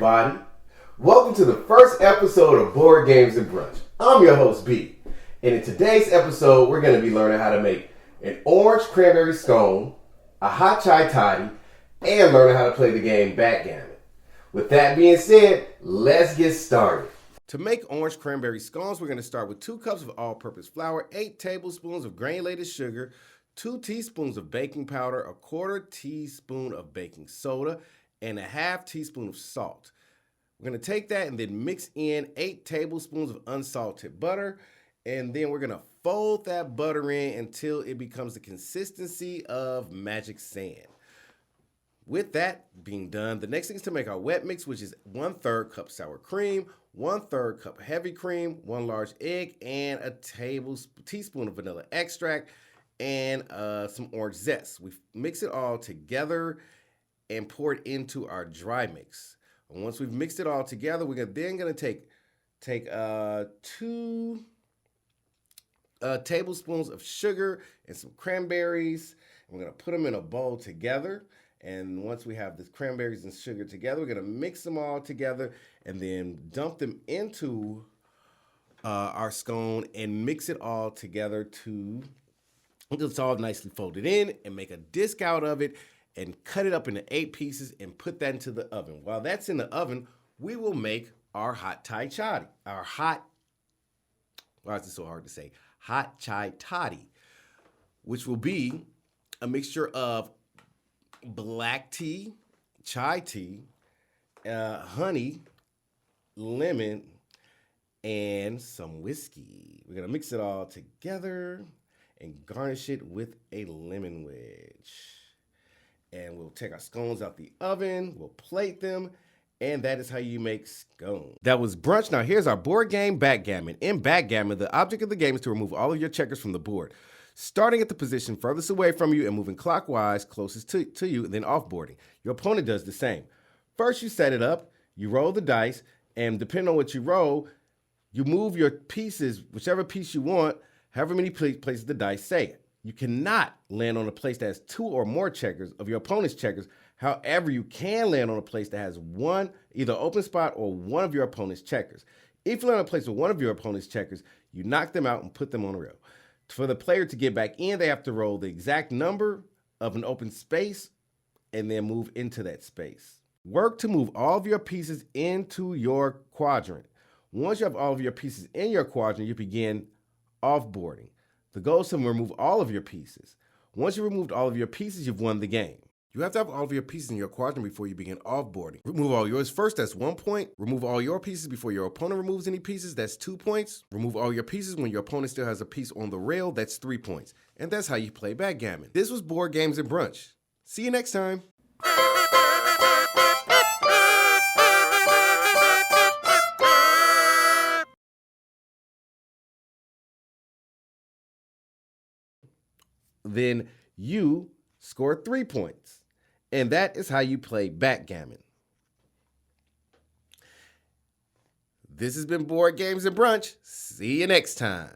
everybody. Welcome to the first episode of Board Games and Brunch. I'm your host, B. And in today's episode, we're going to be learning how to make an orange cranberry scone, a hot chai toddy, and learning how to play the game Backgammon. With that being said, let's get started. To make orange cranberry scones, we're going to start with 2 cups of all-purpose flour, 8 tablespoons of granulated sugar, 2 teaspoons of baking powder, a 1/4 teaspoon of baking soda, and a 1/2 teaspoon of salt. We're going to take that and then mix in 8 tablespoons of unsalted butter, and then we're going to fold that butter in until it becomes the consistency of magic sand. With that being done, the next thing is to make our wet mix, which is 1/3 cup sour cream, 1/3 cup heavy cream, 1 large egg, and a teaspoon of vanilla extract, and some orange zest. We mix it all together and pour it into our dry mix. And once we've mixed it all together, we're then going to take 2 tablespoons of sugar and some cranberries. And we're going to put them in a bowl together. And once we have the cranberries and sugar together, we're going to mix them all together and then dump them into our scone and mix it all together until it's all nicely folded in, and make a disc out of it and cut it up into 8 pieces and put that into the oven. While that's in the oven, we will make our hot chai toddy. Why is it so hard to say? Hot chai toddy, which will be a mixture of black tea, chai tea, honey, lemon, and some whiskey. We're going to mix it all together and garnish it with a lemon wedge. And we'll take our scones out the oven, we'll plate them, and that is how you make scones. That was Brunch. Now here's our board game, Backgammon. In Backgammon, the object of the game is to remove all of your checkers from the board, starting at the position furthest away from you and moving clockwise closest to you, and then offboarding. Your opponent does the same. First, you set it up, you roll the dice, and depending on what you roll, you move your pieces, whichever piece you want, however many places the dice say. You cannot land on a place that has 2 or more checkers of your opponent's checkers. However, you can land on a place that has one, either open spot or one of your opponent's checkers. If you land on a place with one of your opponent's checkers, you knock them out and put them on a rail. For the player to get back in, they have to roll the exact number of an open space and then move into that space. Work to move all of your pieces into your quadrant. Once you have all of your pieces in your quadrant, you begin offboarding. The goal is to remove all of your pieces. Once you've removed all of your pieces, you've won the game. You have to have all of your pieces in your quadrant before you begin offboarding. Remove all yours first, that's 1 point. Remove all your pieces before your opponent removes any pieces, that's 2 points. Remove all your pieces when your opponent still has a piece on the rail, that's 3 points. And that's how you play Backgammon. This was Board Games and Brunch. See you next time. Then you score 3 points. And that is how you play Backgammon. This has been Board Games and Brunch. See you next time.